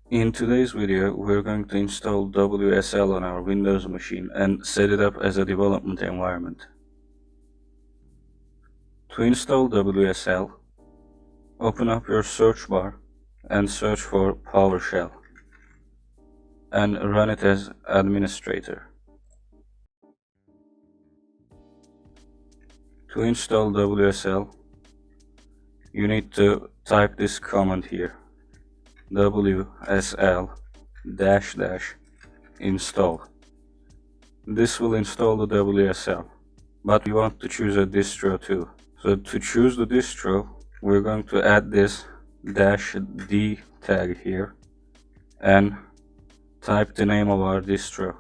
In today's video, we're going to install WSL on our Windows machine and set it up as a development environment. To install WSL, open up your search bar and search for PowerShell and run it as administrator. To install WSL, you need to type this command here: WSL -- install. This will install the WSL, but we want to choose a distro too. So to choose the distro, we're going to add this -d tag here and type the name of our distro.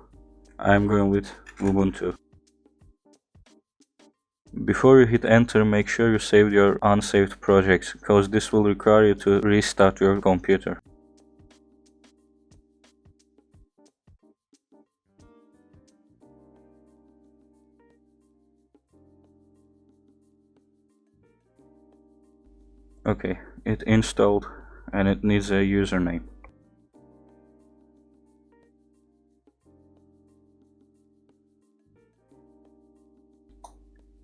I'm going with Ubuntu. Before you hit enter, make sure you saved your unsaved projects, because this will require you to restart your computer. Okay, it installed and it needs a username.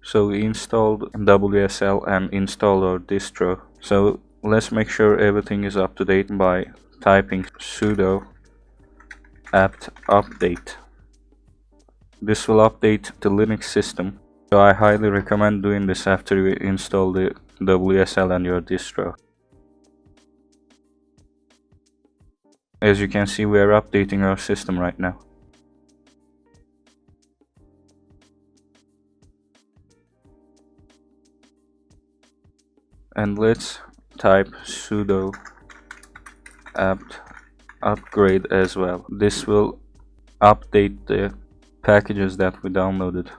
So we installed WSL and installed our distro. So let's make sure everything is up to date by typing sudo apt update. This will update the Linux system. So I highly recommend doing this after you install the WSL and your distro. As you can see, we are updating our system right now. And let's type sudo apt upgrade as well. This will update the packages that we downloaded.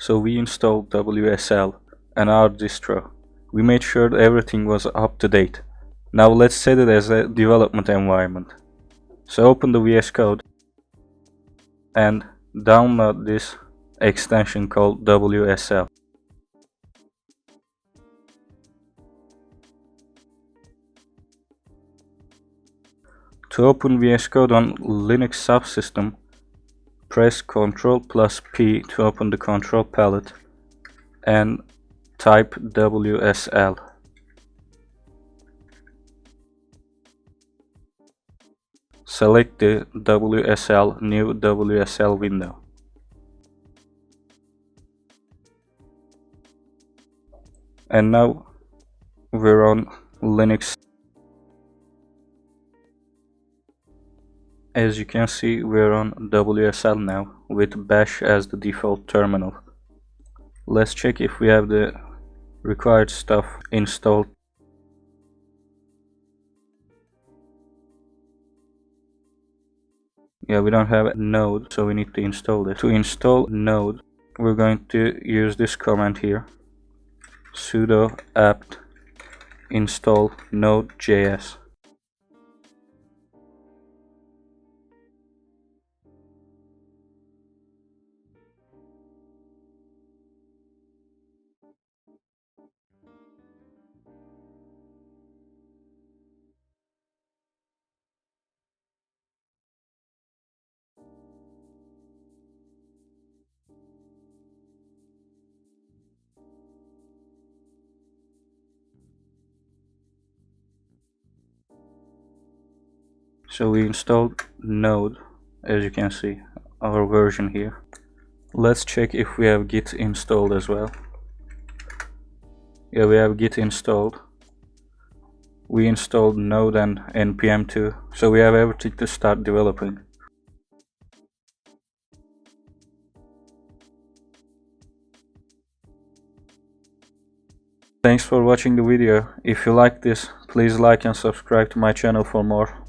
So we installed WSL and our distro. We made sure that everything was up to date. Now let's set it as a development environment. So open the VSCODE and download this extension called WSL. To open VSCODE on Linux Subsystem, press Ctrl+P to open the control palette and type WSL. Select the new WSL window. And now we're on Linux. As you can see, we're on WSL now with bash as the default terminal. Let's check if we have the required stuff installed. Yeah, we don't have a node, so we need to install it. To install node, we're going to use this command here: sudo apt install node.js. So we installed node, as you can see, our version here. Let's check if we have git installed as well. Yeah, we have git installed. We installed node and npm too, so we have everything to start developing. Thanks for watching the video. If you like this, please like and subscribe to my channel for more.